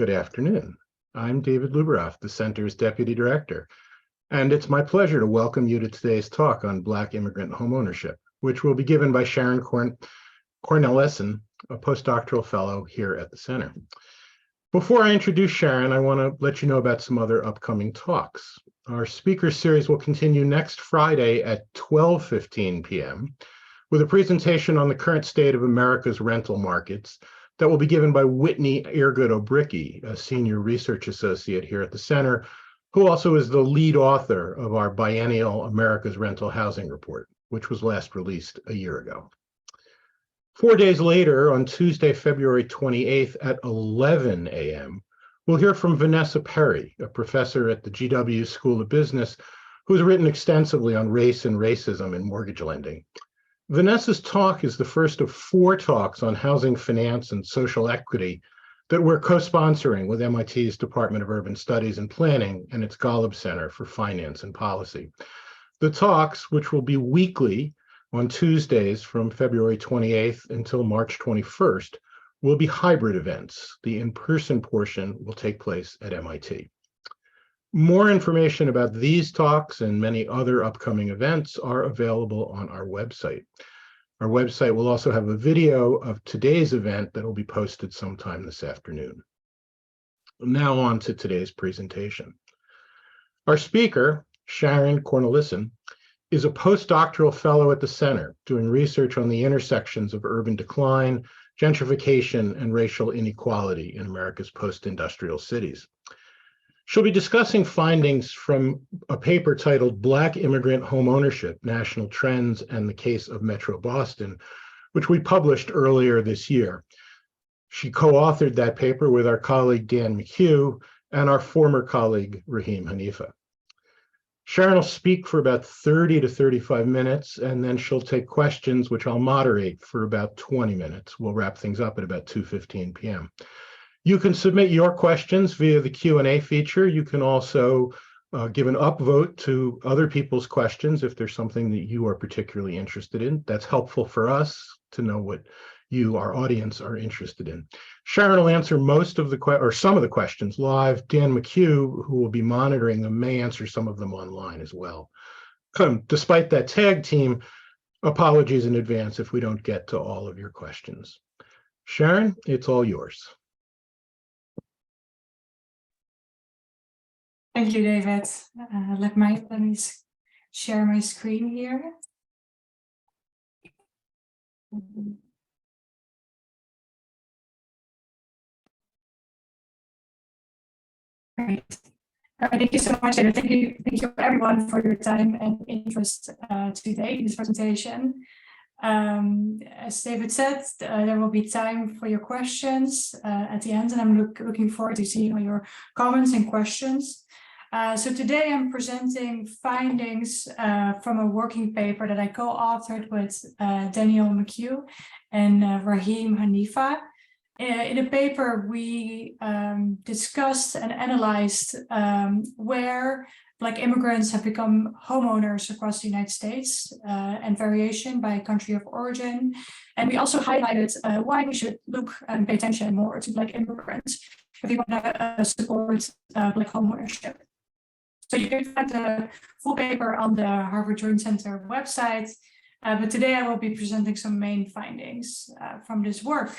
Good afternoon. I'm David Luberoff, the Center's Deputy Director, and it's my pleasure to welcome you to today's talk on Black immigrant homeownership, which will be given by Sharon Cornelissen, a Postdoctoral Fellow here at the Center. Before I introduce Sharon, I want to let you know about some other upcoming talks. Our speaker series will continue next Friday at 12:15 p.m. with a presentation on the current state of America's rental markets that will be given by Whitney Eargood-O'Bricky, a senior research associate here at the Center, who also is the lead author of our biennial America's Rental Housing Report, which was last released a year ago. 4 days later, on Tuesday, February 28th at 11 a.m., we'll hear from Vanessa Perry, a professor at the GW School of Business, who's written extensively on race and racism in mortgage lending. Vanessa's talk is the first of 4 talks on housing finance and social equity that we're co-sponsoring with MIT's Department of Urban Studies and Planning and its Golub Center for Finance and Policy. The talks, which will be weekly on Tuesdays from February 28th until March 21st, will be hybrid events. The in-person portion will take place at MIT. More information about these talks and many other upcoming events are available on our website. Our website will also have a video of today's event that will be posted sometime this afternoon. Now on to today's presentation. Our speaker, Sharon Cornelissen, is a postdoctoral fellow at the Center doing research on the intersections of urban decline, gentrification, and racial inequality in America's post-industrial cities. She'll be discussing findings from a paper titled Black Immigrant Homeownership, National Trends and the Case of Metro Boston, which we published earlier this year. She co-authored that paper with our colleague Dan McCue and our former colleague Raheem Hanifa. Sharon will speak for about 30 to 35 minutes, and then she'll take questions, which I'll moderate for about 20 minutes. We'll wrap things up at about 2:15 p.m. You can submit your questions via the Q&A feature. You can also give an upvote to other people's questions if there's something that you are particularly interested in. That's helpful for us to know what you, our audience, are interested in. Sharon will answer most of the some of the questions live. Dan McCue, who will be monitoring them, may answer some of them online as well. Despite that tag team, apologies in advance if we don't get to all of your questions. Sharon, it's all yours. Thank you, David. Let me share my screen here. Great. Thank you so much, and thank you everyone for your time and interest today in this presentation. As David said, there will be time for your questions at the end, and I'm looking forward to seeing all your comments and questions. So today I'm presenting findings from a working paper that I co-authored with Daniel McCue and Raheem Hanifa. In the paper, we discussed and analyzed where Black immigrants have become homeowners across the United States and variation by country of origin. And we also highlighted why we should look and pay attention more to Black immigrants if we want to support Black homeownership. So you can find the full paper on the Harvard Joint Center website, but today I will be presenting some main findings from this work.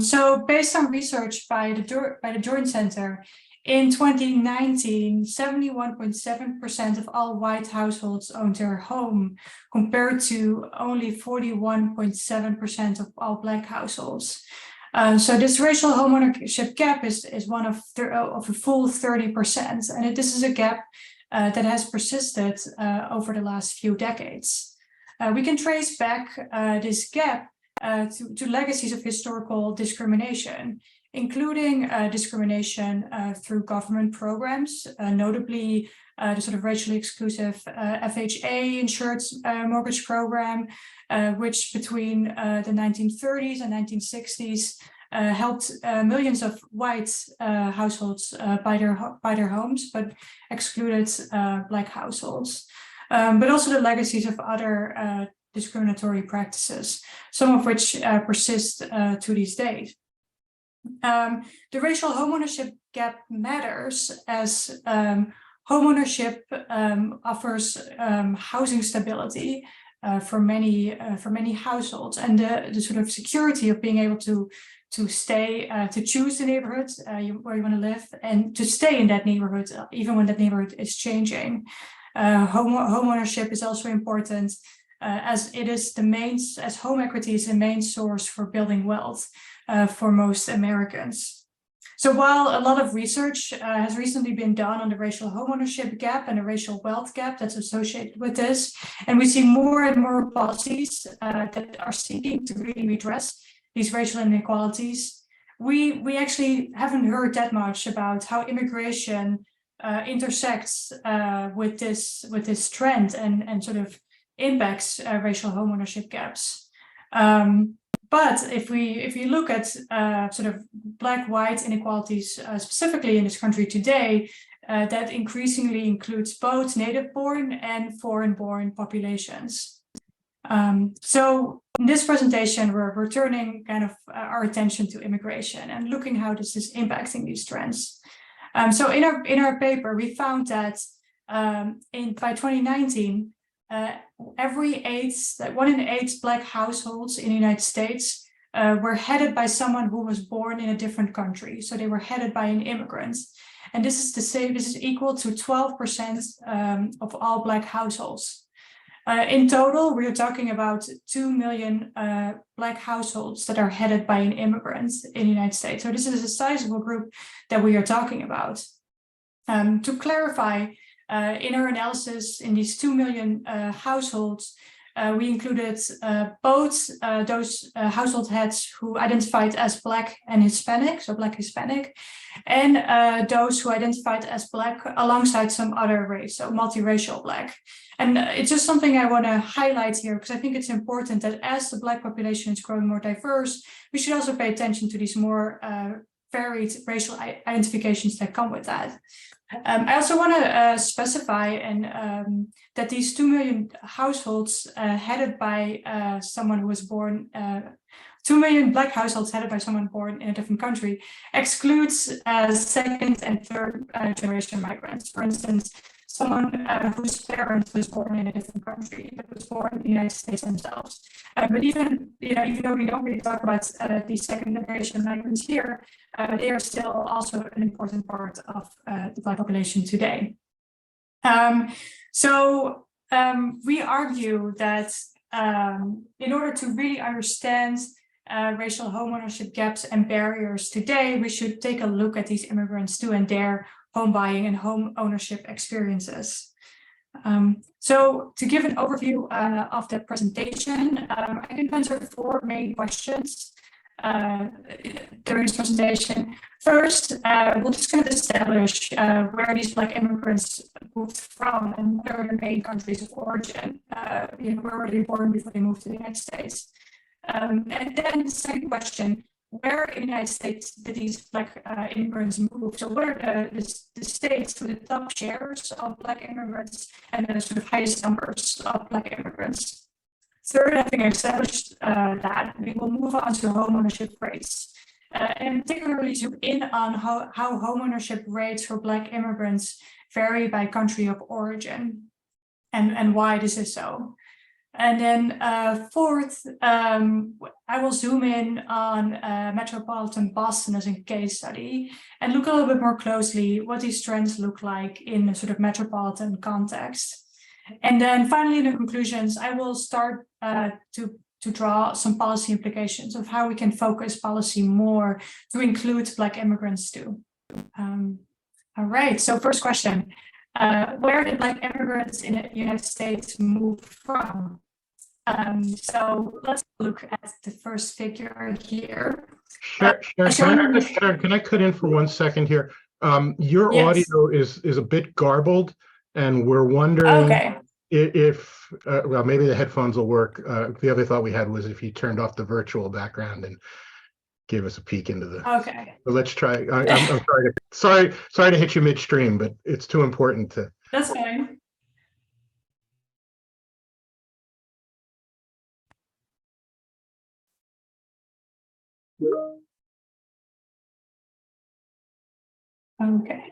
So based on research by the Joint Center, in 2019, 71.7% of all white households owned their home, compared to only 41.7% of all Black households. So this racial homeownership gap is one of a full 30%, and this is a gap that has persisted over the last few decades. We can trace back this gap to legacies of historical discrimination, including discrimination through government programs, notably the sort of racially exclusive FHA insured mortgage program, which between the 1930s and 1960s helped millions of white households buy their homes, but excluded Black households. But also the legacies of other discriminatory practices, some of which persist to these days. The racial homeownership gap matters as homeownership offers housing stability for many households, and the sort of security of being able to stay, to choose the neighborhood where you want to live, and to stay in that neighborhood even when that neighborhood is changing. Homeownership is also important as it is as home equity is the main source for building wealth for most Americans. So while a lot of research has recently been done on the racial homeownership gap and the racial wealth gap that's associated with this, and we see more and more policies that are seeking to really redress these racial inequalities, we actually haven't heard that much about how immigration intersects with this trend and sort of impacts racial homeownership gaps. But if you look at sort of black-white inequalities specifically in this country today, that increasingly includes both native-born and foreign-born populations. So in this presentation, we're turning kind of our attention to immigration and looking how this is impacting these trends. So in our paper, we found that by 2019, one in eight Black households in the United States were headed by someone who was born in a different country. So they were headed by an immigrant. And this is equal to 12% of all Black households. In total, we are talking about 2 million Black households that are headed by an immigrant in the United States. So this is a sizable group that we are talking about. To clarify, in our analysis in these 2 million households, we included both those household heads who identified as Black and Hispanic, so Black Hispanic, and those who identified as Black alongside some other race, so multiracial Black. And it's just something I want to highlight here because I think it's important that as the Black population is growing more diverse, we should also pay attention to these more varied racial identifications that come with that. I also want to specify that these 2 million households headed by someone who was born, 2 million Black households headed by someone born in a different country excludes second and third generation migrants. For instance, someone whose parents was born in a different country but was born in the United States themselves. But even though we don't really talk about these second generation migrants here, they are still also an important part of the Black population today. We argue that in order to really understand racial homeownership gaps and barriers today, we should take a look at these immigrants too and their home buying and home ownership experiences. So to give an overview of the presentation, I can answer 4 main questions during this presentation. First, we'll just kind of establish where these Black immigrants moved from and what are the main countries of origin. Where were they born before they moved to the United States? And then the second question, where in the United States did these Black immigrants move? So what are the states with the top shares of Black immigrants and the sort of highest numbers of Black immigrants? Third, having established that, we will move on to homeownership rates, and particularly zoom in on how homeownership rates for Black immigrants vary by country of origin and why this is so. And then fourth, I will zoom in on metropolitan Boston as a case study and look a little bit more closely what these trends look like in a sort of metropolitan context. And then finally, in the conclusions, I will start to draw some policy implications of how we can focus policy more to include Black immigrants too. All right, so first question. Where did Black immigrants in the United States move from? So let's look at the first figure here. Sharon, can I cut in for 1 second here? Your audio is a bit garbled, and we're wondering if well, maybe the headphones will work. The other thought we had was if you turned off the virtual background and gave us a peek into the. Okay. So let's try. I'm sorry to hit you midstream, but it's too important to. That's fine. Okay.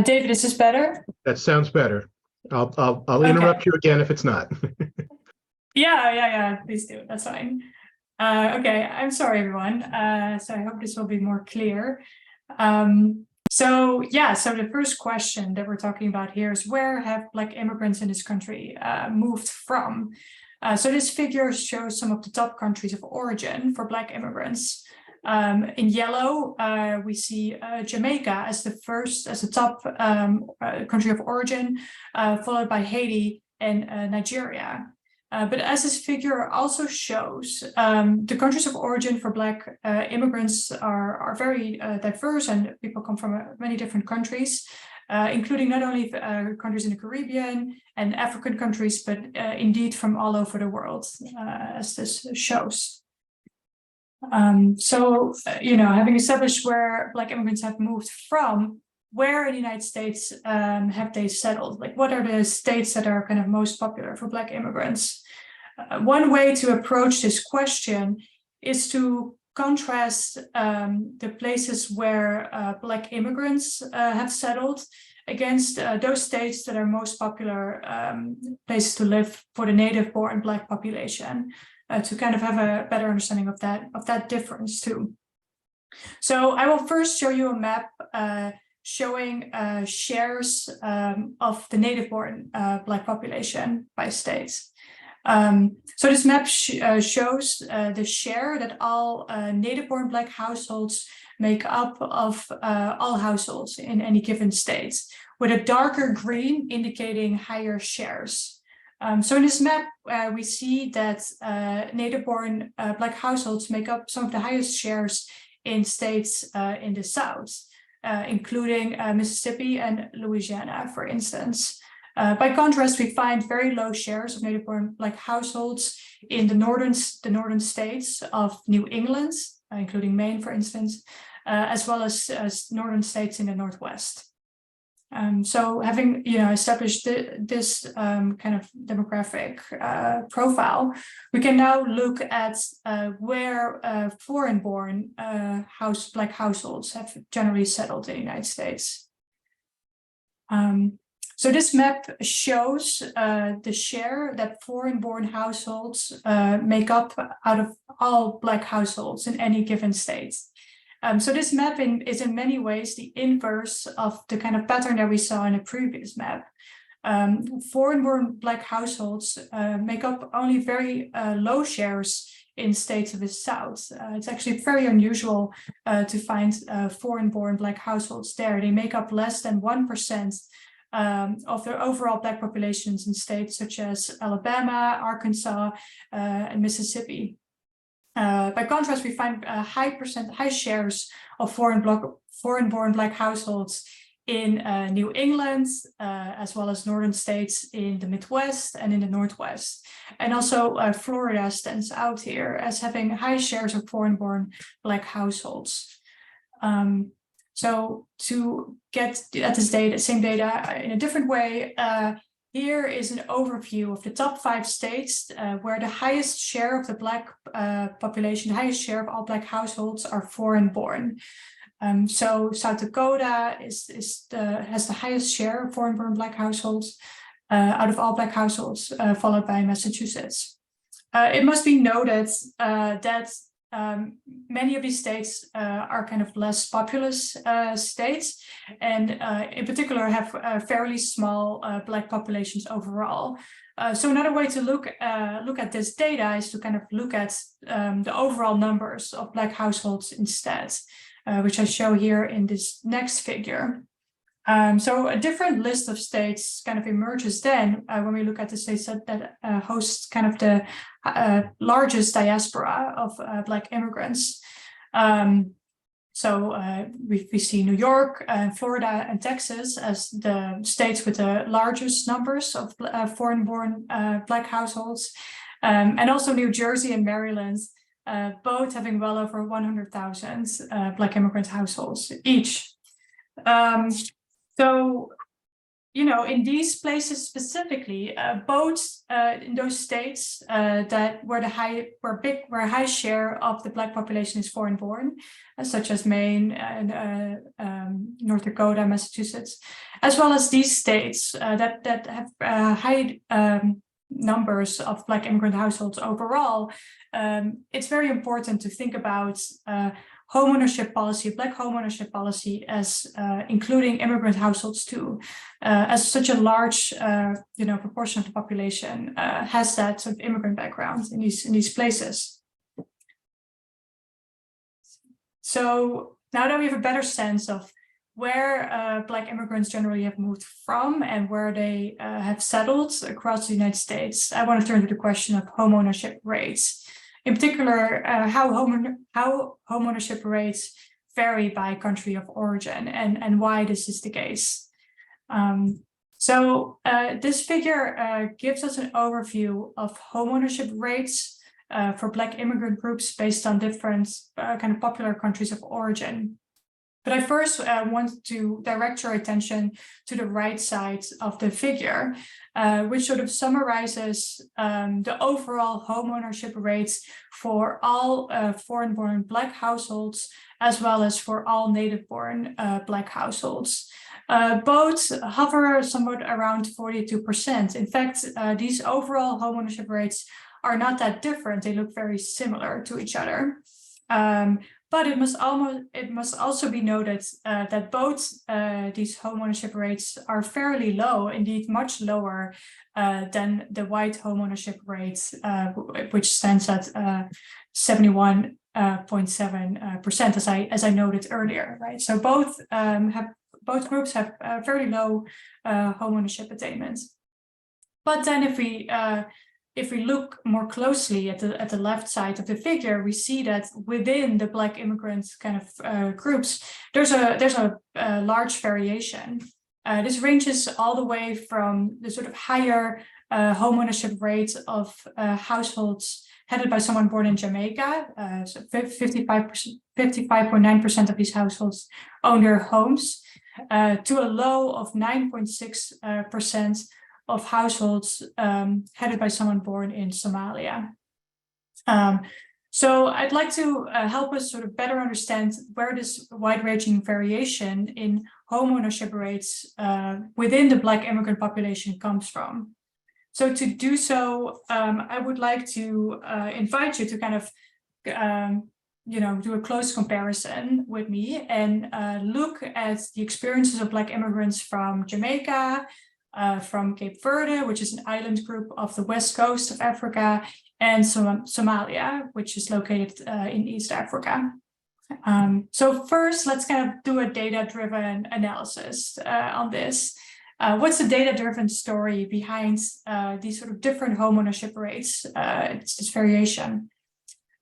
David, is this better? That sounds better. I'll Okay. interrupt you again if it's not. Yeah, please do. That's fine. Okay, I'm sorry, everyone. So I hope this will be more clear. So the first question that we're talking about here is, where have Black immigrants in this country moved from? So this figure shows some of the top countries of origin for Black immigrants. In yellow, we see Jamaica as the top country of origin, followed by Haiti and Nigeria. But as this figure also shows, the countries of origin for Black immigrants are very diverse, and people come from many different countries, including not only countries in the Caribbean and African countries, but indeed from all over the world, as this shows. Having established where Black immigrants have moved from, where in the United States have they settled? Like, what are the states that are kind of most popular for Black immigrants? One way to approach this question is to contrast the places where Black immigrants have settled against those states that are most popular places to live for the native-born Black population, to kind of have a better understanding of that difference too. So I will first show you a map showing shares of the native-born Black population by states. So this map shows the share that all native-born Black households make up of all households in any given state, with a darker green indicating higher shares. So in this map, we see that native-born Black households make up some of the highest shares in states in the South, including Mississippi and Louisiana, for instance. By contrast, we find very low shares of native-born Black households in the northern states of New England, including Maine, for instance, as well as northern states in the Northwest. So having established this kind of demographic profile, we can now look at where foreign-born Black households have generally settled in the United States. So this map shows the share that foreign-born households make up out of all Black households in any given state. So this map is in many ways the inverse of the kind of pattern that we saw in a previous map. Foreign-born Black households make up only very low shares in states of the South. It's actually very unusual to find foreign-born Black households there. They make up less than 1% of their overall Black populations in states such as Alabama, Arkansas, and Mississippi. By contrast, we find high shares of foreign-born Black households in New England, as well as northern states in the Midwest and in the Northwest. And also Florida stands out here as having high shares of foreign-born Black households. So to get at this same data in a different way, here is an overview of the top 5 states where the highest share of the Black population, the highest share of all Black households are foreign-born. So South Dakota has the highest share of foreign-born Black households out of all Black households, followed by Massachusetts. It must be noted that many of these states are kind of less populous states, and in particular have fairly small Black populations overall. So another way to look at this data is to kind of look at the overall numbers of Black households instead, which I show here in this next figure. So a different list of states kind of emerges then when we look at the states that host kind of the largest diaspora of Black immigrants. We see New York, Florida, and Texas as the states with the largest numbers of foreign-born Black households, and also New Jersey and Maryland, both having well over 100,000 Black immigrant households each. So in these places specifically, both in those states that where a high share of the Black population is foreign-born, such as Maine and North Dakota, Massachusetts, as well as these states that have high numbers of Black immigrant households overall, it's very important to think about homeownership policy, Black homeownership policy, as including immigrant households too, as such a large, proportion of the population has that sort of immigrant background in these places. So now that we have a better sense of where Black immigrants generally have moved from and where they have settled across the United States, I want to turn to the question of homeownership rates. In particular, how homeownership rates vary by country of origin and why this is the case. This figure gives us an overview of homeownership rates for Black immigrant groups based on different kind of popular countries of origin. But I first want to direct your attention to the right side of the figure, which sort of summarizes the overall homeownership rates for all foreign-born Black households, as well as for all native-born Black households. Both hover somewhat around 42%. In fact, these overall homeownership rates are not that different. They look very similar to each other. But it must also be noted that both these homeownership rates are fairly low, indeed much lower than the white homeownership rate, which stands at 71.7%, as I noted earlier, right? So both groups have fairly low homeownership attainments. But then if we look more closely at the left side of the figure, we see that within the Black immigrant kind of groups, there's a large variation. This ranges all the way from the sort of higher homeownership rate of households headed by someone born in Jamaica. So 55.9% of these households own their homes, to a low of 9.6% of households headed by someone born in Somalia. So I'd like to help us sort of better understand where this wide-ranging variation in homeownership rates within the Black immigrant population comes from. So to do so, I would like to invite you to kind of do a close comparison with me and look at the experiences of Black immigrants from Jamaica, from Cape Verde, which is an island group of the west coast of Africa, and Somalia, which is located in East Africa. So first, let's kind of do a data-driven analysis on this. What's the data-driven story behind these sort of different homeownership rates? It's this variation.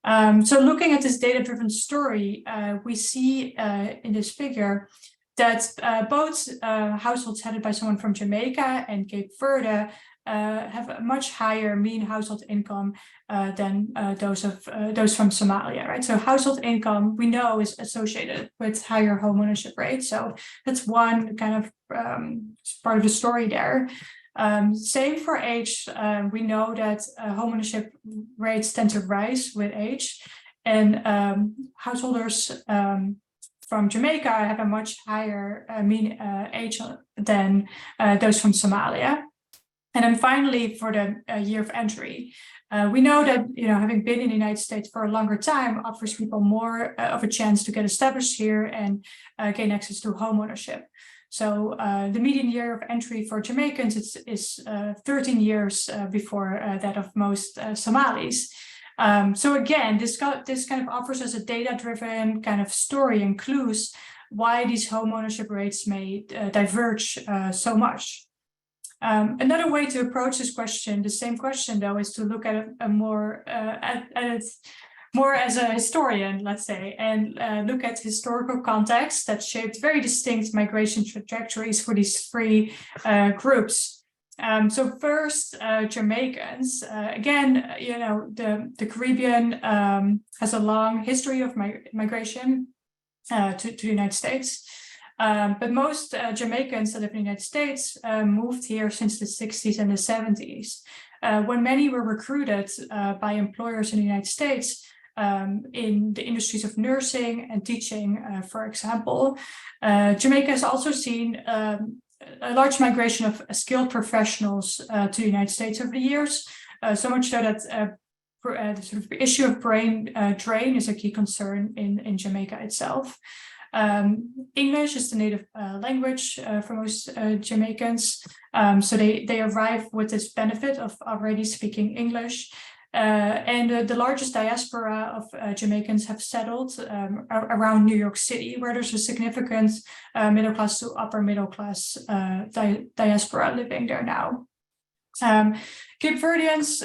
So looking at this data-driven story, we see in this figure that both households headed by someone from Jamaica and Cape Verde have a much higher mean household income than those from Somalia, right? So household income, we know, is associated with higher homeownership rates. So that's one kind of part of the story there. Same for age. We know that homeownership rates tend to rise with age, and householders from Jamaica have a much higher mean age than those from Somalia. And then finally, for the year of entry, we know that having been in the United States for a longer time offers people more of a chance to get established here and gain access to homeownership. So the median year of entry for Jamaicans is 13 years before that of most Somalis. So again, this kind of offers us a data-driven kind of story and clues why these homeownership rates may diverge so much. Another way to approach this question, the same question though, is to look at it more more as a historian, let's say, and look at historical context that shaped very distinct migration trajectories for these three groups. So first, Jamaicans. Again, the Caribbean has a long history of migration to the United States. But most Jamaicans that live in the United States moved here since the 60s and the 70s. When many were recruited by employers in the United States in the industries of nursing and teaching, for example, Jamaica has also seen a large migration of skilled professionals to the United States over the years, so much so that the sort of issue of brain drain is a key concern in Jamaica itself. English is the native language for most Jamaicans, so they arrive with this benefit of already speaking English. And the largest diaspora of Jamaicans have settled around New York City, where there's a significant middle class to upper middle class diaspora living there now. Cape Verdeans,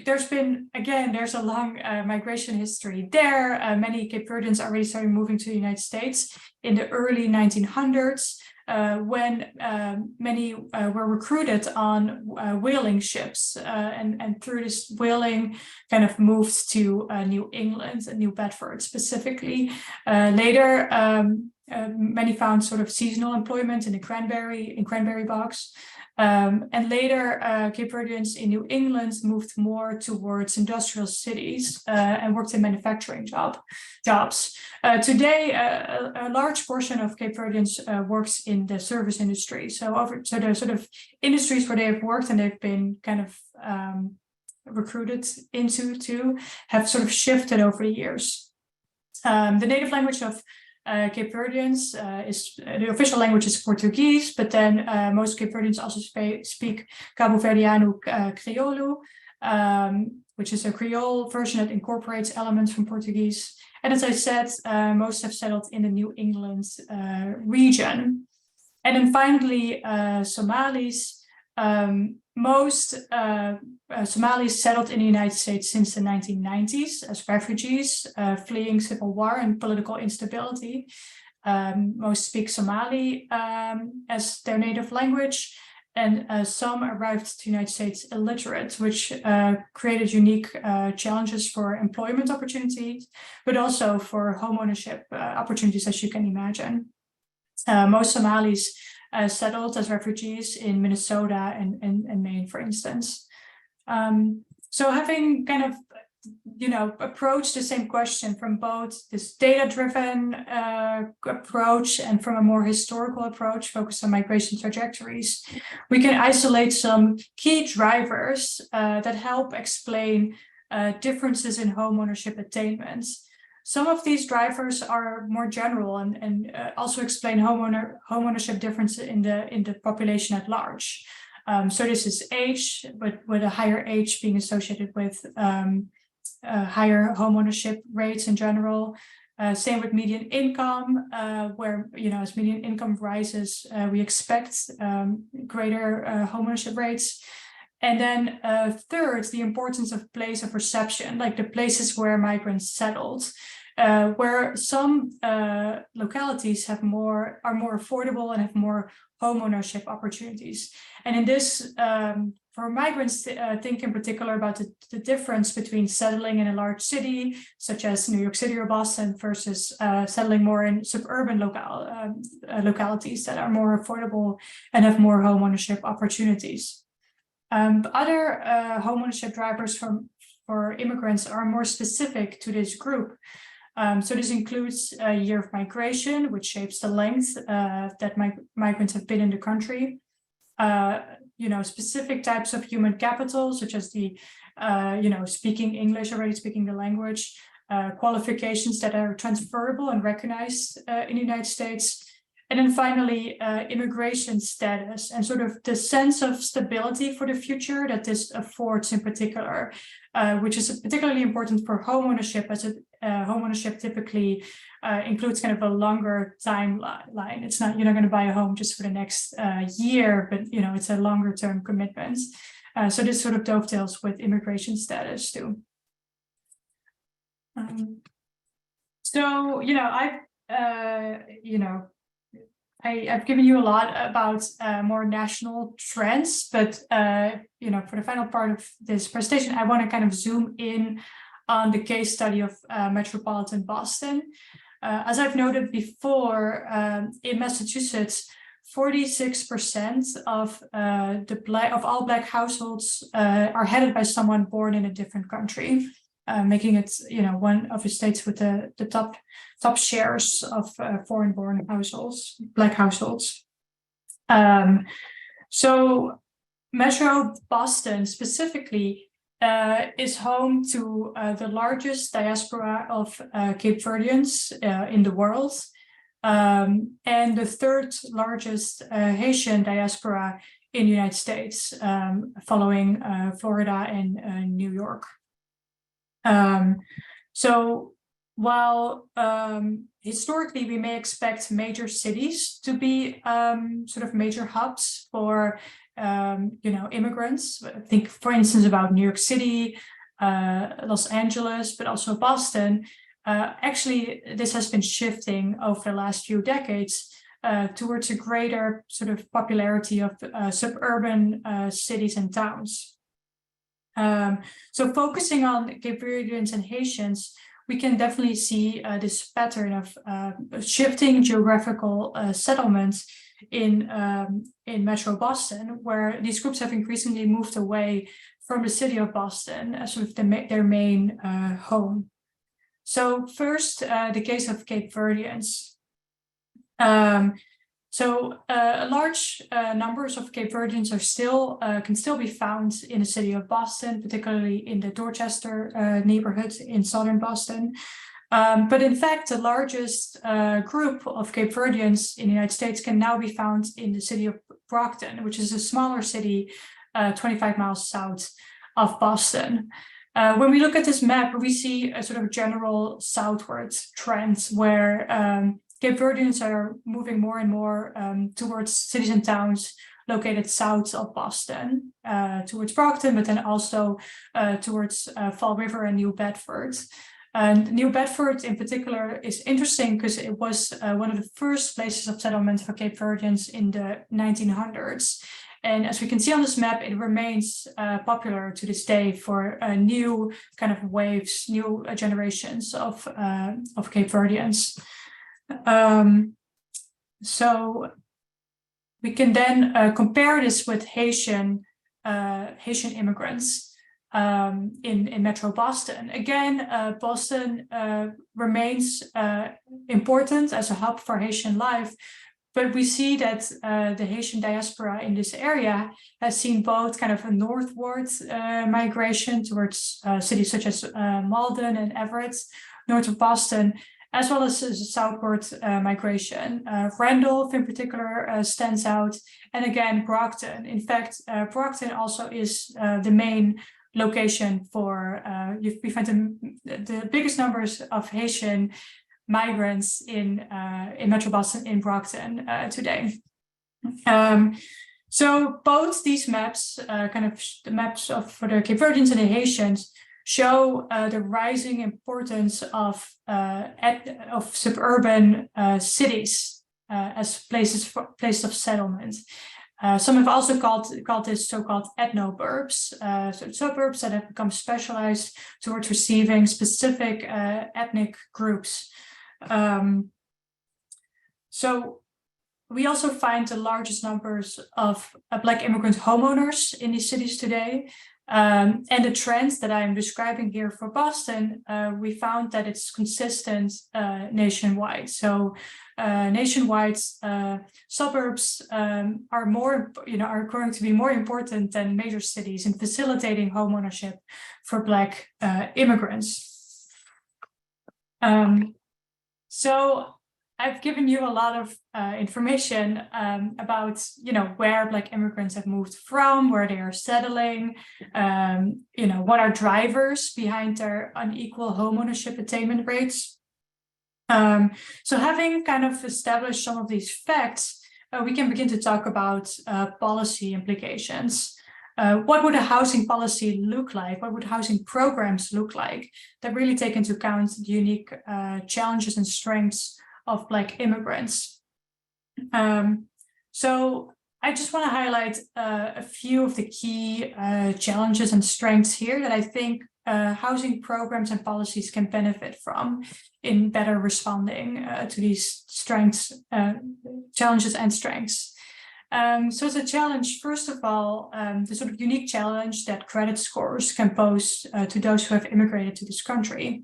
there's a long migration history there. Many Cape Verdeans already started moving to the United States in the early 1900s. When many were recruited on whaling ships, and through this whaling kind of moved to New England and New Bedford specifically. Later, many found sort of seasonal employment in cranberry bogs. And later, Cape Verdeans in New England moved more towards industrial cities and worked in manufacturing jobs. Today, a large portion of Cape Verdeans works in the service industry. So the sort of industries where they have worked and they've been kind of recruited into have sort of shifted over the years. The native language of Cape Verdeans is the official language is Portuguese, but then most Cape Verdeans also speak Cabo Verdeano Crioulo, which is a Creole version that incorporates elements from Portuguese. And as I said, most have settled in the New England region. And then finally, Somalis. Most Somalis settled in the United States since the 1990s as refugees, fleeing civil war and political instability. Most speak Somali as their native language, and some arrived to the United States illiterate, which created unique challenges for employment opportunities, but also for homeownership opportunities, as you can imagine. Most Somalis settled as refugees in Minnesota and Maine, for instance. So having kind of, approached the same question from both this data-driven approach and from a more historical approach focused on migration trajectories, we can isolate some key drivers that help explain differences in homeownership attainments. Some of these drivers are more general and also explain homeownership differences in the population at large. So this is age, but with a higher age being associated with higher homeownership rates in general. Same with median income, where as median income rises, we expect greater homeownership rates. And then third, the importance of place of reception, like the places where migrants settled, where some localities are more affordable and have more homeownership opportunities. And in this, for migrants, think in particular about the difference between settling in a large city, such as New York City or Boston, versus settling more in suburban localities that are more affordable and have more homeownership opportunities. Other homeownership drivers for immigrants are more specific to this group. So this includes a year of migration, which shapes the length that migrants have been in the country. Specific types of human capital, such as the, speaking English, already speaking the language, qualifications that are transferable and recognized in the United States. And then finally, immigration status and sort of the sense of stability for the future that this affords in particular, which is particularly important for homeownership, as homeownership typically includes kind of a longer timeline. It's not, you're not going to buy a home just for the next year, but it's a longer term commitment. So this sort of dovetails with immigration status too. I've given you a lot about more national trends, but for the final part of this presentation, I want to kind of zoom in on the case study of metropolitan Boston. As I've noted before, in Massachusetts, 46% of all Black households are headed by someone born in a different country, making it, one of the states with the top shares of foreign-born households, Black households. So Metro Boston specifically is home to the largest diaspora of Cape Verdeans in the world, and the third largest Haitian diaspora in the United States, following Florida and New York. So while historically we may expect major cities to be sort of major hubs for immigrants, think for instance about New York City, Los Angeles, but also Boston. Actually, this has been shifting over the last few decades towards a greater sort of popularity of suburban cities and towns. So focusing on Cape Verdeans and Haitians, we can definitely see this pattern of shifting geographical settlements in Metro Boston, where these groups have increasingly moved away from the city of Boston as sort of their main home. So first, the case of Cape Verdeans. Large numbers of Cape Verdeans can still be found in the city of Boston, particularly in the Dorchester neighborhood in southern Boston. But in fact, the largest group of Cape Verdeans in the United States can now be found in the city of Brockton, which is a smaller city 25 miles south of Boston. When we look at this map, we see a sort of general southward trend where Cape Verdeans are moving more and more towards cities and towns located south of Boston, towards Brockton, but then also towards Fall River and New Bedford. And New Bedford in particular is interesting because it was one of the first places of settlement for Cape Verdeans in the 1900s. And as we can see on this map, it remains popular to this day for new kind of waves, new generations of Cape Verdeans. So we can then compare this with Haitian immigrants in Metro Boston. Again, Boston remains important as a hub for Haitian life, but we see that the Haitian diaspora in this area has seen both kind of a northward migration towards cities such as Malden and Everett, north of Boston, as well as a southward migration. Randolph in particular stands out, and again, Brockton. In fact, Brockton also is the main location for, we find the biggest numbers of Haitian migrants in Metro Boston in Brockton today. So both these maps, kind of the maps for the Cape Verdeans and the Haitians, show the rising importance of suburban cities as places of settlement. Some have also called this so-called ethnoburbs, so suburbs that have become specialized towards receiving specific ethnic groups. So we also find the largest numbers of Black immigrant homeowners in these cities today. And the trends that I'm describing here for Boston, we found that it's consistent nationwide. So nationwide, suburbs are going to be more important than major cities in facilitating homeownership for Black immigrants. So I've given you a lot of information about, where Black immigrants have moved from, where they are settling, what are drivers behind their unequal homeownership attainment rates. So having kind of established some of these facts, we can begin to talk about policy implications. What would a housing policy look like? What would housing programs look like that really take into account the unique challenges and strengths of Black immigrants? So I just want to highlight a few of the key challenges and strengths here that I think housing programs and policies can benefit from in better responding to these strengths, challenges and strengths. So as a challenge, first of all, the sort of unique challenge that credit scores can pose to those who have immigrated to this country.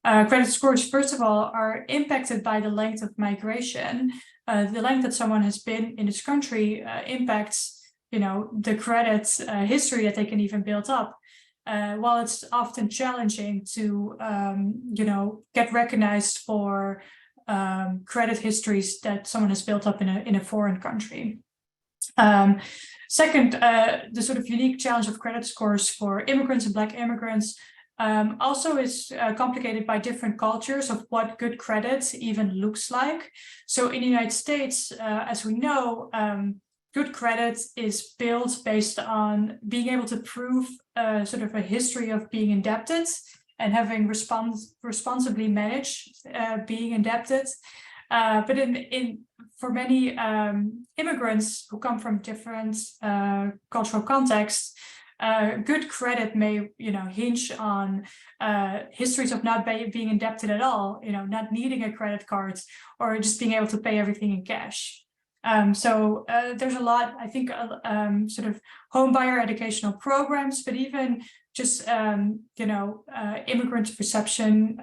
Credit scores, first of all, are impacted by the length of migration. The length that someone has been in this country impacts, the credit history that they can even build up. While it's often challenging to, get recognized for credit histories that someone has built up in a foreign country. Second, the sort of unique challenge of credit scores for immigrants and Black immigrants also is complicated by different cultures of what good credit even looks like. So in the United States, as we know, good credit is built based on being able to prove sort of a history of being indebted and having responsibly managed being indebted. But for many immigrants who come from different cultural contexts, good credit may hinge on histories of not being indebted at all, not needing a credit card or just being able to pay everything in cash. So there's a lot, I think, sort of home buyer educational programs, but even just, immigrant perception,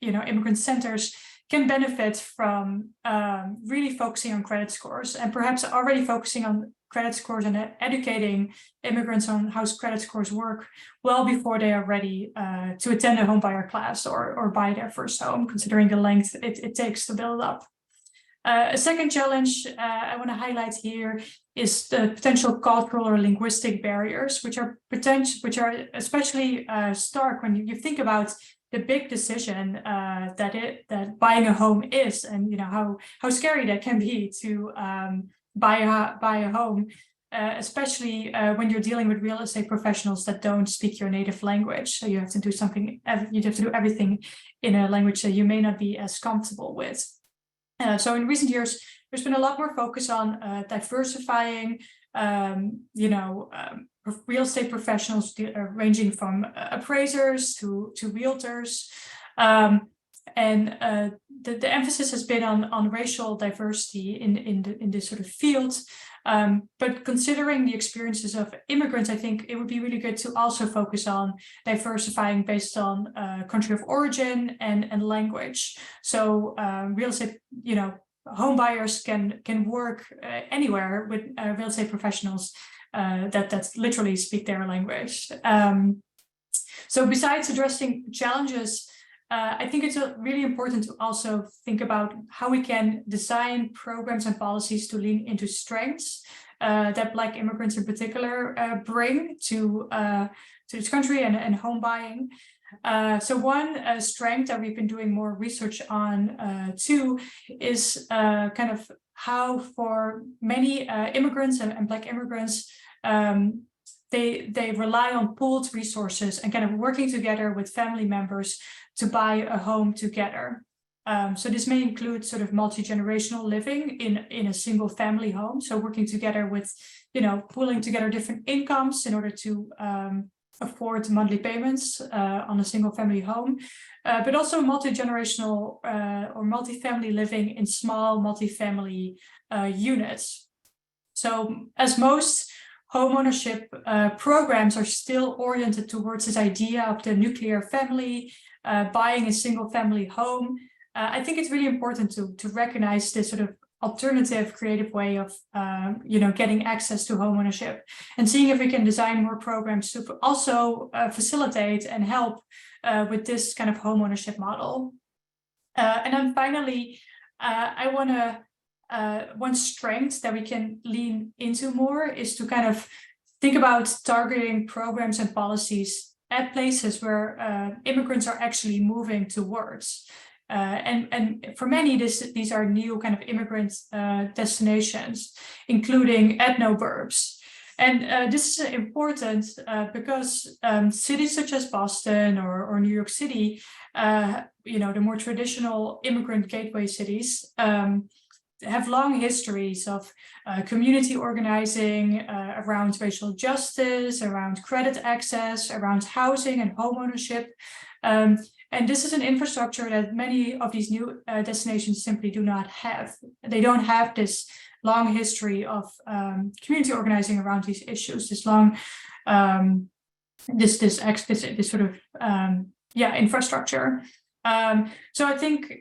immigrant centers can benefit from really focusing on credit scores and perhaps already focusing on credit scores and educating immigrants on how credit scores work well before they are ready to attend a home buyer class or buy their first home, considering the length it takes to build up. A second challenge I want to highlight here is the potential cultural or linguistic barriers, which are especially stark when you think about the big decision that buying a home is, and how scary that can be to buy a home, especially when you're dealing with real estate professionals that don't speak your native language. So you have to do everything in a language that you may not be as comfortable with. So in recent years, there's been a lot more focus on diversifying, real estate professionals ranging from appraisers to realtors. And the emphasis has been on racial diversity in this sort of field. But considering the experiences of immigrants, I think it would be really good to also focus on diversifying based on country of origin and language. So real estate, home buyers can work anywhere with real estate professionals that literally speak their language. So besides addressing challenges, I think it's really important to also think about how we can design programs and policies to lean into strengths that Black immigrants in particular bring to this country and home buying. So one strength that we've been doing more research on too is kind of how for many immigrants and Black immigrants, they rely on pooled resources and kind of working together with family members to buy a home together. So this may include sort of multi-generational living in a single family home. So working together with, pooling together different incomes in order to afford monthly payments on a single family home, but also multi-generational or multi-family living in small multi-family units. So as most homeownership programs are still oriented towards this idea of the nuclear family, buying a single family home, I think it's really important to recognize this sort of alternative creative way of getting access to homeownership and seeing if we can design more programs to also facilitate and help with this kind of homeownership model. And then finally, I want to one strength that we can lean into more is to kind of think about targeting programs and policies at places where immigrants are actually moving towards. And for many, these are new kind of immigrant destinations, including ethnoburbs. And this is important because cities such as Boston or New York City, the more traditional immigrant gateway cities, have long histories of community organizing around racial justice, around credit access, around housing and homeownership. And this is an infrastructure that many of these new destinations simply do not have. They don't have this long history of community organizing around these issues, this long, this sort of infrastructure. So I think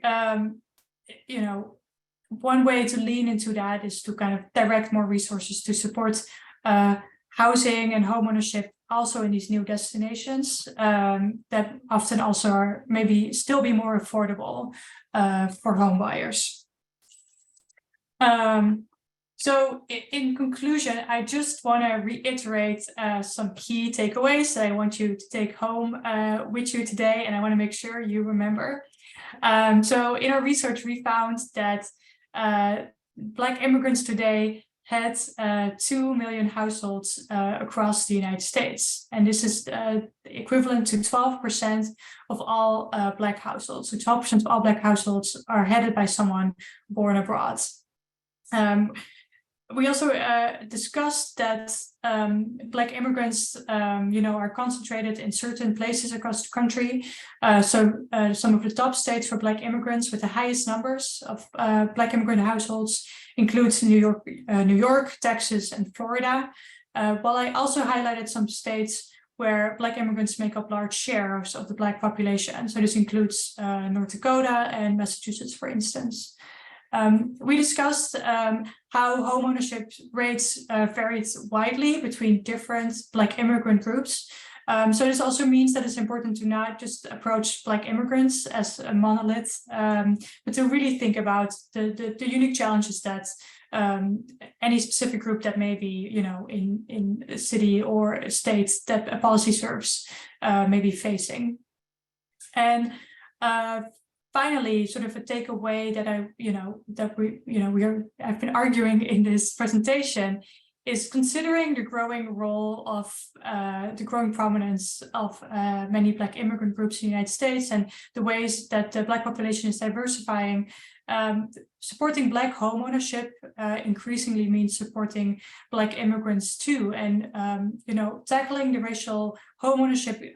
one way to lean into that is to kind of direct more resources to support housing and homeownership also in these new destinations that often also are maybe still be more affordable for home buyers. So in conclusion, I just want to reiterate some key takeaways that I want you to take home with you today, and I want to make sure you remember. So in our research, we found that Black immigrants today had 2 million households across the United States. And this is equivalent to 12% of all Black households. So 12% of all Black households are headed by someone born abroad. We also discussed that Black immigrants, are concentrated in certain places across the country. So some of the top states for Black immigrants with the highest numbers of Black immigrant households includes New York, Texas, and Florida. While I also highlighted some states where Black immigrants make up large shares of the Black population. So this includes North Dakota and Massachusetts, for instance. We discussed how homeownership rates varied widely between different Black immigrant groups. So this also means that it's important to not just approach Black immigrants as a monolith, but to really think about the unique challenges that any specific group that may be, in a city or a state that a policy serves may be facing. And finally, sort of a takeaway that I've been arguing in this presentation is considering the growing role of the growing prominence of many Black immigrant groups in the United States and the ways that the Black population is diversifying. Supporting Black homeownership increasingly means supporting Black immigrants too, and tackling the racial homeownership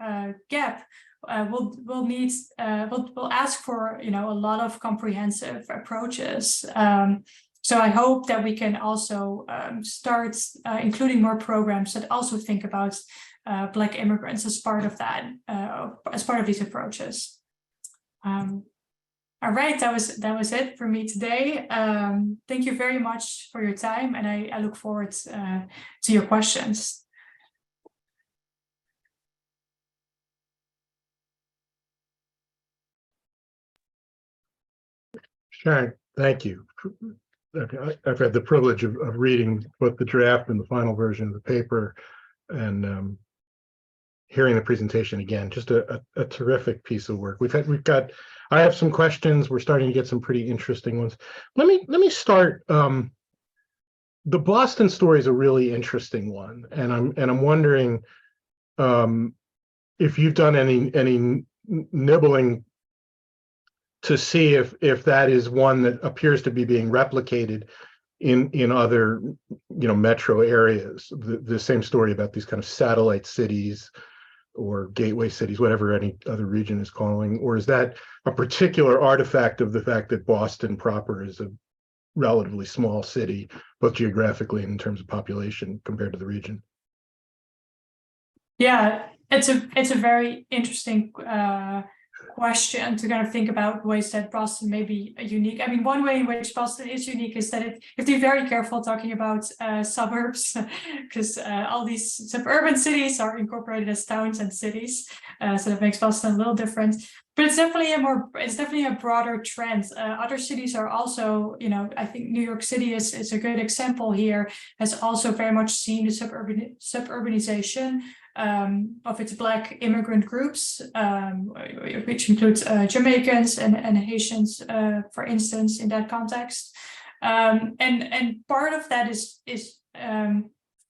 gap. We'll ask for a lot of comprehensive approaches. So I hope that we can also start including more programs that also think about Black immigrants as part of that, as part of these approaches. All right, that was it for me today. Thank you very much for your time, and I look forward to your questions. Sharon, thank you. I've had the privilege of reading both the draft and the final version of the paper, and hearing the presentation again. Just a terrific piece of work. I have some questions. We're starting to get some pretty interesting ones. Let me start. The Boston story is a really interesting one, and I'm wondering if you've done any nibbling to see if that is one that appears to be being replicated in other metro areas. The same story about these kind of satellite cities or gateway cities, whatever any other region is calling, or is that a particular artifact of the fact that Boston proper is a relatively small city, both geographically and in terms of population compared to the region? Yeah, it's a very interesting question to kind of think about ways that Boston may be unique. I mean, one way in which Boston is unique is that you have to be very careful talking about suburbs, because all these suburban cities are incorporated as towns and cities, so that makes Boston a little different. But it's definitely a broader trend. Other cities are also, I think New York City is a good example here, has also very much seen the suburbanization of its Black immigrant groups, which includes Jamaicans and Haitians, for instance, in that context. And part of that is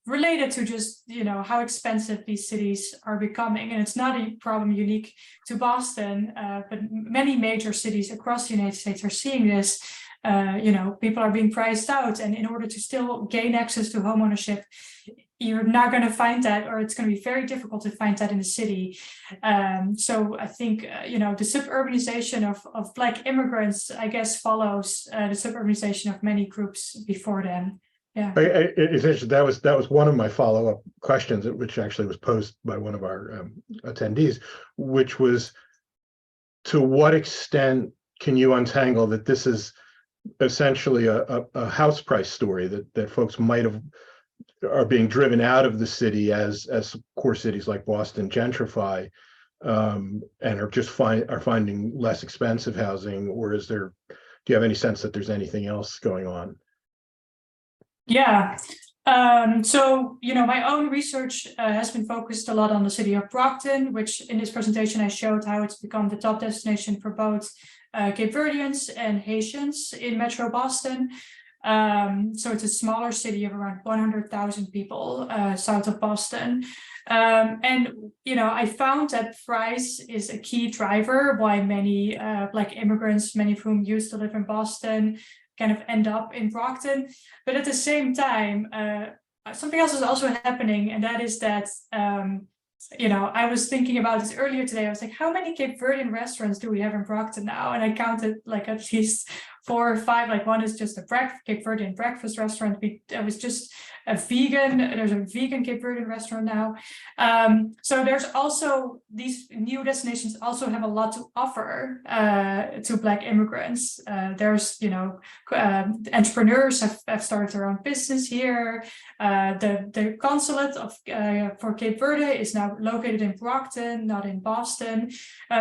related to just how expensive these cities are becoming, and it's not a problem unique to Boston, but many major cities across the United States are seeing this. people are being priced out, and in order to still gain access to homeownership, you're not going to find that, or it's going to be very difficult to find that in the city. So I think, the suburbanization of Black immigrants, I guess, follows the suburbanization of many groups before them. Yeah. Essentially, that was one of my follow-up questions, which actually was posed by one of our attendees, which was, to what extent can you untangle that this is essentially a house price story, that folks are being driven out of the city as core cities like Boston gentrify, and are finding less expensive housing, or do you have any sense that there's anything else going on? Yeah. So, my own research has been focused a lot on the city of Brockton, which in this presentation I showed how it's become the top destination for both Cape Verdeans and Haitians in Metro Boston. So it's a smaller city of around 100,000 people south of Boston. And, I found that price is a key driver why many Black immigrants, many of whom used to live in Boston, kind of end up in Brockton. But at the same time, something else is also happening, and that is that, I was thinking about this earlier today. I was like, how many Cape Verdean restaurants do we have in Brockton now? And I counted like at least 4 or 5. Like, one is just a Cape Verdean breakfast restaurant. It was just a vegan. There's a vegan Cape Verdean restaurant now. So there's also, these new destinations also have a lot to offer to Black immigrants. There's, entrepreneurs have started their own business here. The consulate for Cape Verde is now located in Brockton, not in Boston.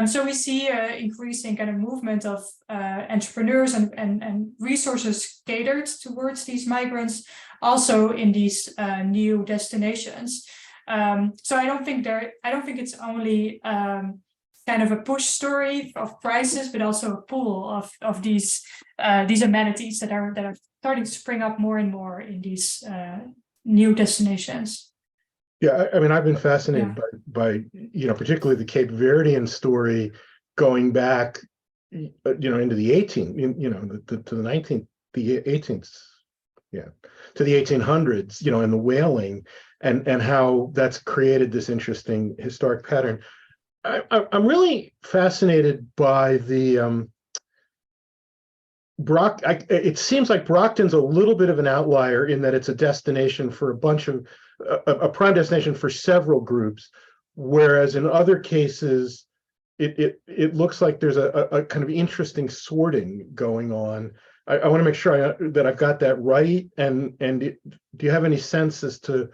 So we see an increasing kind of movement of entrepreneurs and resources catered towards these migrants, also in these new destinations. So I don't think it's only kind of a push story of prices, but also a pool of these amenities that are starting to spring up more and more in these new destinations. Yeah, I mean, I've been fascinated by particularly the Cape Verdean story going back, into the 1800s, and the whaling, and how that's created this interesting historic pattern. I'm really fascinated by the it seems like Brockton's a little bit of an outlier in that it's a destination for a prime destination for several groups, whereas in other cases, it looks like there's a kind of interesting sorting going on. I want to make sure that I've got that right. And do you have any sense as to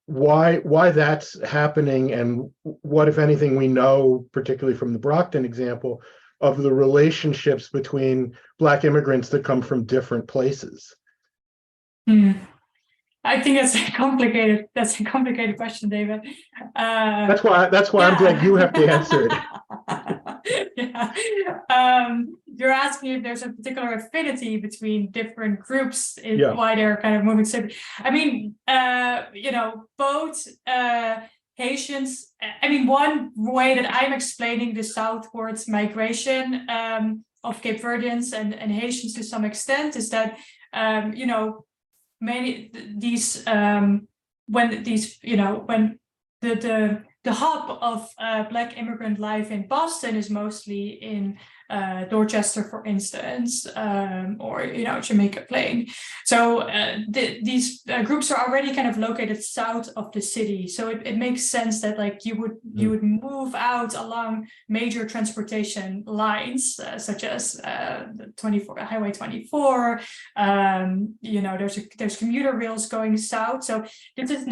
why that's happening, and what, if anything, we know, particularly from the Brockton example, of the relationships between Black immigrants that come from different places? I think that's a complicated question, David. That's why I'm glad you have to answer it. You're asking if there's a particular affinity between different groups, why they're kind of moving. So, I mean, both Haitians. I mean, one way that I'm explaining the southwards migration of Cape Verdeans and Haitians to some extent is that many these when the hub of Black immigrant life in Boston is mostly in Dorchester, for instance, or Jamaica Plain. So these groups are already kind of located south of the city. So it makes sense that like you would move out along major transportation lines, such as Highway 24. There's commuter rails going south. So this is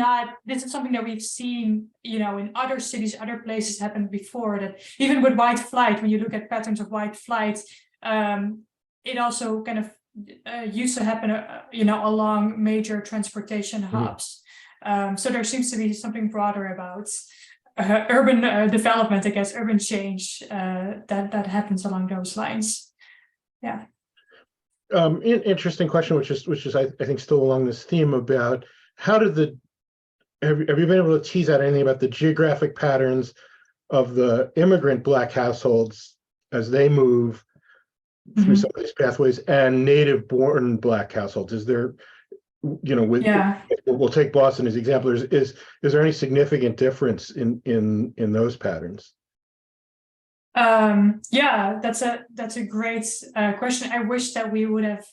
something that we've seen in other cities, other places happened before, that even with white flight, when you look at patterns of white flight, it also kind of used to happen, along major transportation hubs. So there seems to be something broader about urban development, I guess, urban change that happens along those lines. Yeah. Interesting question, which is I think still along this theme about how did have you been able to tease out anything about the geographic patterns of the immigrant Black households as they move through some of these pathways, and native-born Black households? Is there, we'll take Boston as the example. Is there any significant difference in those patterns? Yeah, that's a great question. I wish that we would have.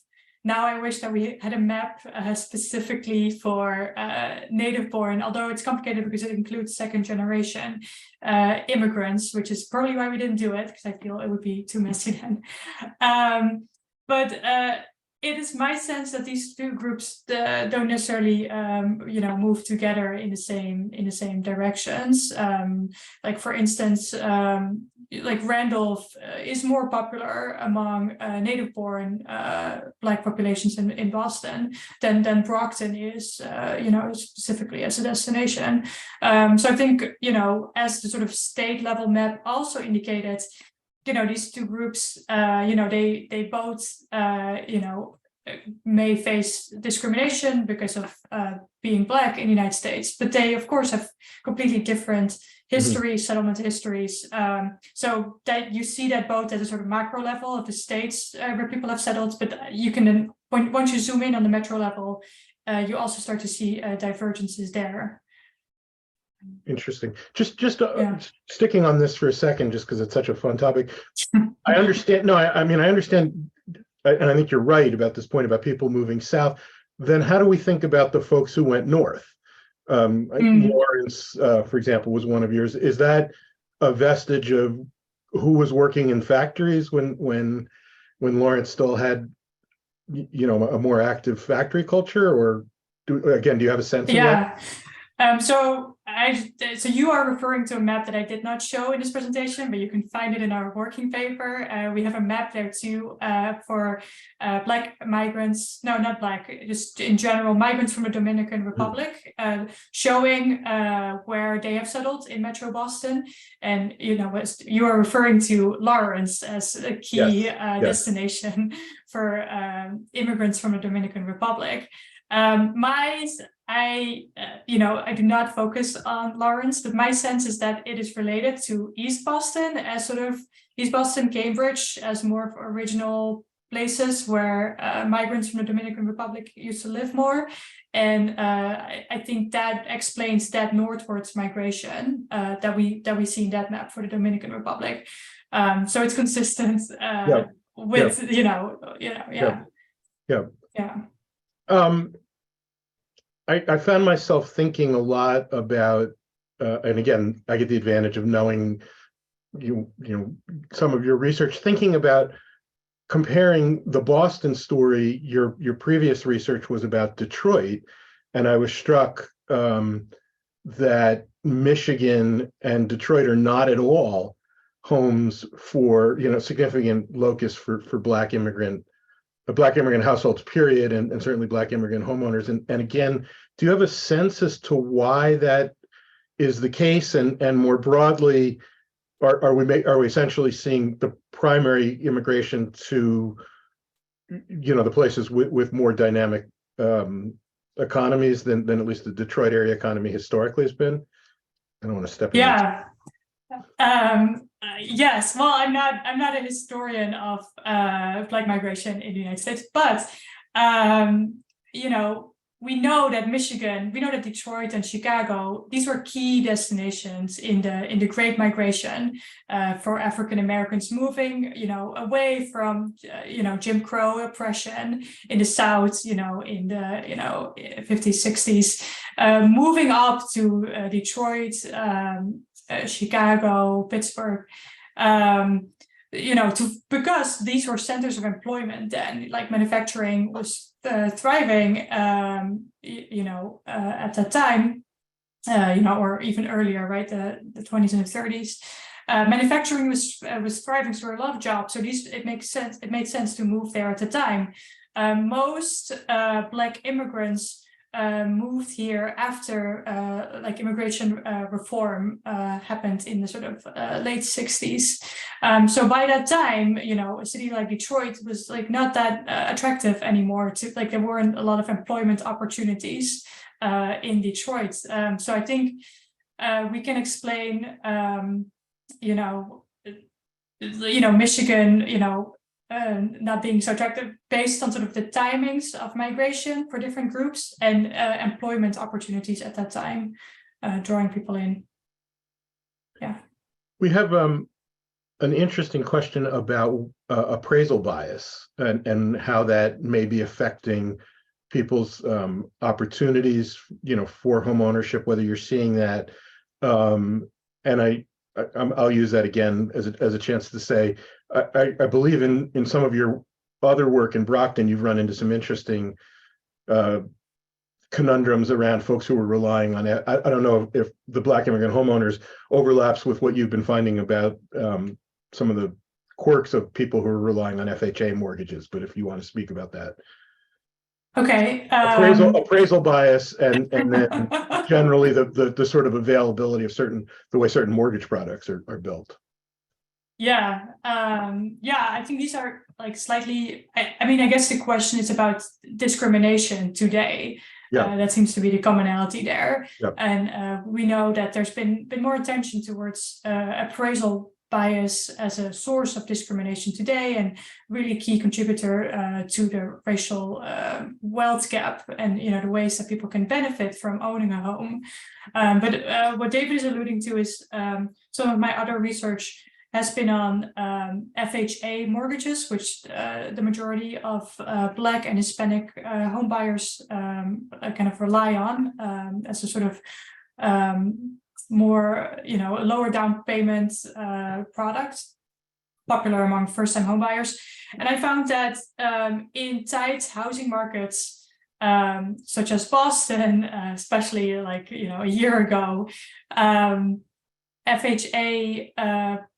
Now I wish that we had a map specifically for native-born, although it's complicated because it includes second-generation immigrants, which is probably why we didn't do it, because I feel it would be too messy then. But it is my sense that these two groups don't necessarily, move together in the same directions. Like for instance, like Randolph is more popular among native-born Black populations in Boston than Brockton is, specifically as a destination. So I think, as the sort of state level map also indicated, these two groups, they both, may face discrimination because of being Black in the United States, but they of course have completely different histories, settlement histories. So that you see that both at a sort of macro level of the states where people have settled, but you can then, once you zoom in on the metro level, you also start to see divergences there. Interesting. Just sticking on this for a second, just because it's such a fun topic. I understand. No, I mean, I understand. And I think you're right about this point about people moving south. Then how do we think about the folks who went north? Lawrence, for example, was one of yours. Is that a vestige of who was working in factories when Lawrence still had, a more active factory culture? Or do you have a sense of that? So you are referring to a map that I did not show in this presentation, but you can find it in our working paper. We have a map there too for Black migrants, no, not Black, just in general, migrants from the Dominican Republic, showing where they have settled in Metro Boston. And, you are referring to Lawrence as a key destination for immigrants from the Dominican Republic. I do not focus on Lawrence, but my sense is that it is related to East Boston as sort of East Boston, Cambridge as more of original places where migrants from the Dominican Republic used to live more. And I think that explains that northwards migration that we see in that map for the Dominican Republic. So it's consistent with, I found myself thinking a lot about, and again, I get the advantage of knowing some of your research, thinking about comparing the Boston story. Your previous research was about Detroit, and I was struck that Michigan and Detroit are not at all homes for significant locus for Black immigrant households, period, and certainly Black immigrant homeowners. And again, do you have a sense as to why that is the case? And more broadly, are we essentially seeing the primary immigration to the places with more dynamic economies than at least the Detroit area economy historically has been? I don't want to step in. Yes, well, I'm not a historian of Black migration in the United States, but we know that Michigan, we know that Detroit and Chicago, these were key destinations in the Great Migration for African Americans moving, away from Jim Crow oppression in the South, in the 50s, 60s, moving up to Detroit, Chicago, Pittsburgh, because these were centers of employment then, like manufacturing was thriving, at that time, or even earlier, right, the 20s and the 30s. Manufacturing was thriving, so there were a lot of jobs. So it made sense to move there at the time. Most Black immigrants moved here after immigration reform happened in the sort of late 60s. So by that time, a city like Detroit was not that attractive anymore. There weren't a lot of employment opportunities in Detroit. So I think we can explain, Michigan, not being so attractive based on sort of the timings of migration for different groups and employment opportunities at that time, drawing people in. Yeah. We have an interesting question about appraisal bias and how that may be affecting people's opportunities, for home ownership, whether you're seeing that. And I'll use that again as a chance to say, I believe in some of your other work in Brockton, you've run into some interesting conundrums around folks who are relying on it. I don't know if the Black immigrant homeowners overlaps with what you've been finding about some of the quirks of people who are relying on FHA mortgages, but if you want to speak about that. Okay. Appraisal bias and then generally the sort of availability of the way certain mortgage products are built. Yeah. I think these are like slightly, I guess the question is about discrimination today. Yeah. That seems to be the commonality there. Yep. And we know that there's been more attention towards appraisal bias as a source of discrimination today, and really key contributor to the racial wealth gap and the ways that people can benefit from owning a home. But what David is alluding to is some of my other research has been on FHA mortgages, which the majority of Black and Hispanic home buyers kind of rely on as a sort of more, a lower down payment product, popular among first-time home buyers. And I found that in tight housing markets, such as Boston, especially like, a year ago, FHA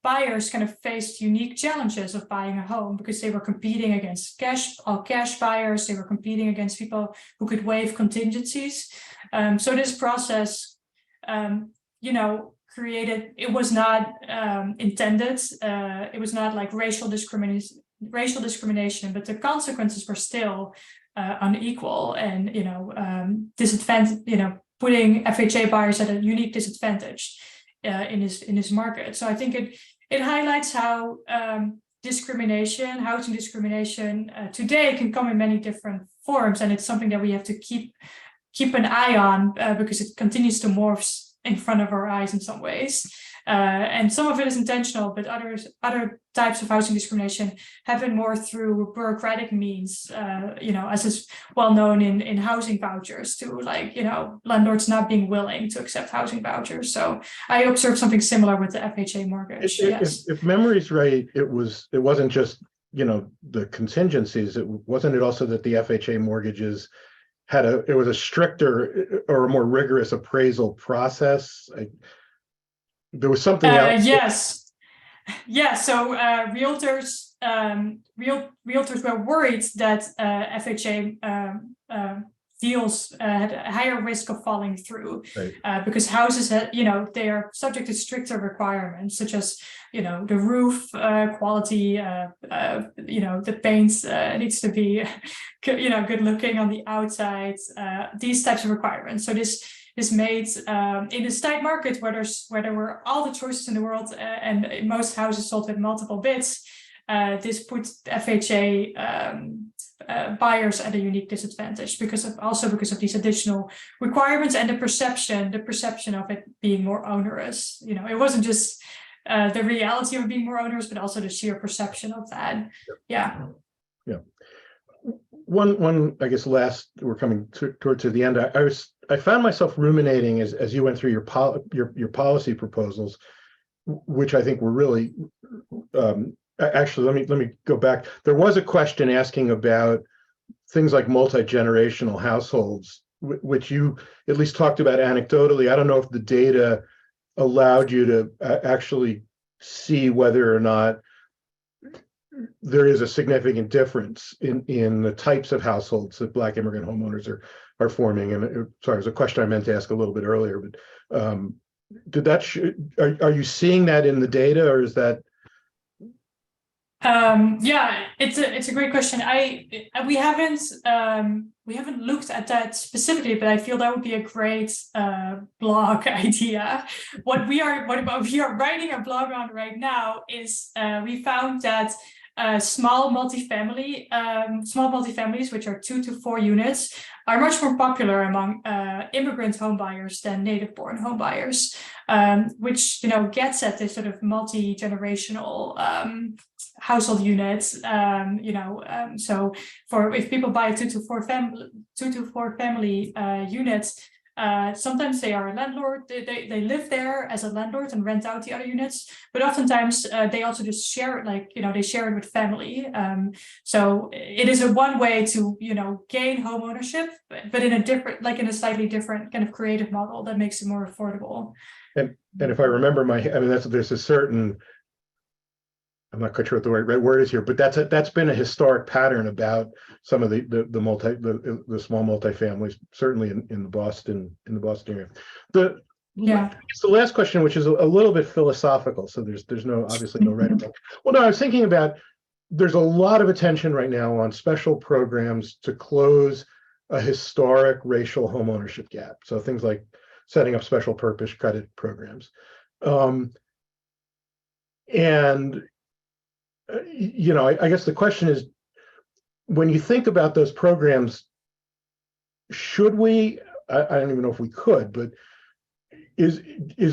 buyers kind of faced unique challenges of buying a home because they were competing against all cash buyers. They were competing against people who could waive contingencies. So this process, created, it was not intended. It was not like racial discrimination, but the consequences were still unequal and, disadvantage, putting FHA buyers at a unique disadvantage in this market. So I think it highlights how housing discrimination today can come in many different forms, and it's something that we have to keep an eye on because it continues to morph in front of our eyes in some ways. And some of it is intentional, but other types of housing discrimination happen more through bureaucratic means, as is well known in housing vouchers, to landlords not being willing to accept housing vouchers. So I observed something similar with the FHA mortgage. Yes. If memory's right, it wasn't just, the contingencies, wasn't it also that the FHA mortgages it was a stricter or a more rigorous appraisal process? There was something else. Yes. Yeah. So realtors were worried that FHA deals had a higher risk of falling through, right. Because houses they are subject to stricter requirements, such as the roof quality, the paint needs to be good looking on the outside, these types of requirements. So this made in this tight market where there were all the choices in the world and most houses sold with multiple bids, this put FHA buyers at a unique disadvantage because of these additional requirements and the perception of it being more onerous. It wasn't just the reality of it being more onerous, but also the sheer perception of that. Yeah. One, I guess, we're coming toward the end. I found myself ruminating as you went through your policy proposals, which I think were really. Actually, let me go back. There was a question asking about things like multi-generational households, which you at least talked about anecdotally. I don't know if the data allowed you to actually see whether or not there is a significant difference in the types of households that Black immigrant homeowners are forming. And sorry, it was a question I meant to ask a little bit earlier, but are you seeing that in the data, or is that? It's a great question. We haven't looked at that specifically, but I feel that would be a great blog idea. What we are writing a blog on right now is we found that small multifamilies, which are 2 to 4 units, are much more popular among immigrant home buyers than native-born home buyers, which gets at this sort of multi-generational household units. So if people buy a 2 to 4 family units. Sometimes they are a landlord, they live there as a landlord and rent out the other units, but oftentimes they also just share it, they share it with family. So it is one way to, gain home ownership, but in a slightly different kind of creative model that makes it more affordable. And if I remember there's a certain, I'm not quite sure what the right word is here, but that's been a historic pattern about some of the small multifamilies, certainly in the Boston area. The last question, which is a little bit philosophical, so there's obviously no right or wrong. Well, no, I was thinking about, there's a lot of attention right now on special programs to close a historic racial homeownership gap. So things like setting up special purpose credit programs, and I guess the question is, when you think about those programs, should we, I don't even know if we could, but is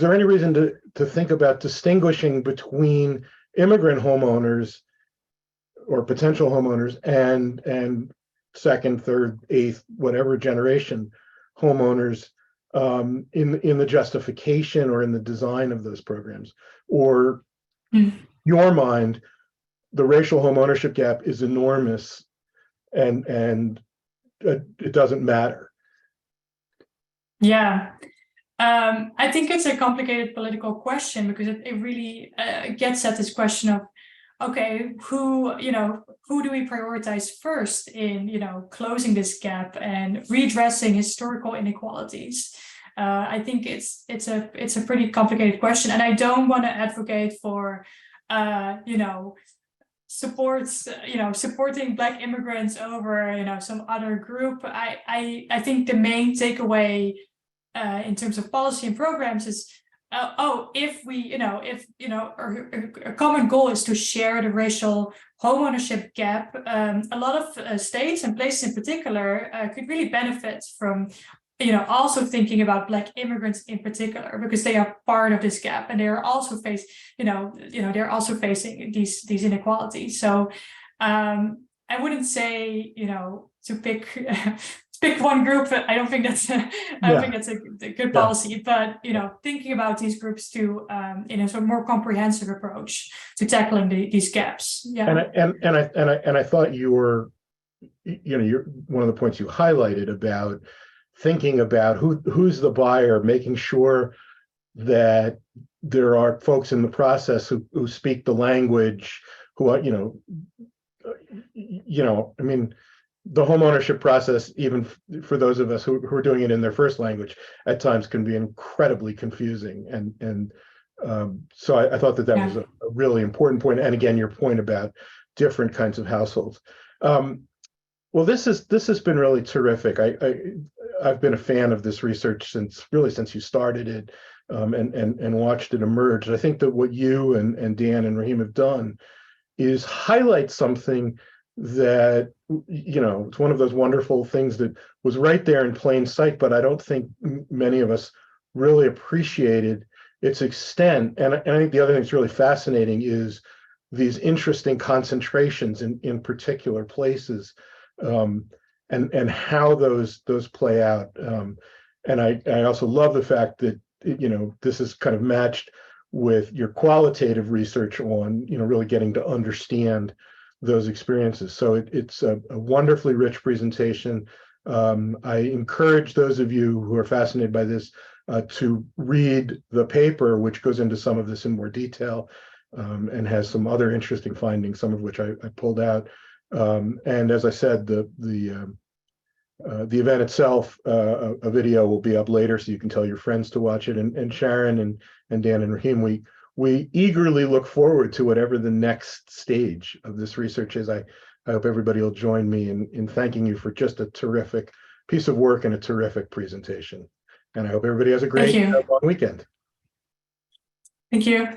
there any reason to think about distinguishing between immigrant homeowners or potential homeowners and second, third, eighth, whatever generation homeowners in the justification or in the design of those programs? Or your mind, the racial home ownership gap is enormous, and it doesn't matter. Yeah, I think it's a complicated political question, because it really gets at this question of, okay, who do we prioritize first in closing this gap and redressing historical inequalities? I think it's a pretty complicated question, and I don't want to advocate for supporting Black immigrants over some other group. I think the main takeaway in terms of policy and programs is, if a common goal is to share the racial homeownership gap, a lot of states and places in particular could really benefit from also thinking about Black immigrants in particular, because they are part of this gap and they are also they're also facing these inequalities. So I wouldn't say to pick one group. I don't think that's a good policy. But thinking about these groups too in a sort of more comprehensive approach to tackling these gaps. Yeah. And I thought you're one of the points you highlighted about thinking about who's the buyer, making sure that there are folks in the process who speak the language, who are, the homeownership process, even for those of us who are doing it in their first language, at times can be incredibly confusing. And so I thought that was a really important point. And again, your point about different kinds of households. Well, this has been really terrific. I've been a fan of this research since you started it, and watched it emerge. And I think that what you and Dan and Raheem have done is highlight something that, it's one of those wonderful things that was right there in plain sight, but I don't think many of us really appreciated its extent. And I think the other thing that's really fascinating is these interesting concentrations in particular places, and how those play out. And I also love the fact that this is kind of matched with your qualitative research on really getting to understand those experiences. So it's a wonderfully rich presentation. I encourage those of you who are fascinated by this to read the paper, which goes into some of this in more detail, and has some other interesting findings, some of which I pulled out. And as I said, the event itself, a video will be up later, so you can tell your friends to watch it. And Sharon and Dan and Raheem, we eagerly look forward to whatever the next stage of this research is. I hope everybody will join me in thanking you for just a terrific piece of work and a terrific presentation. And I hope everybody has a great long weekend. Thank you.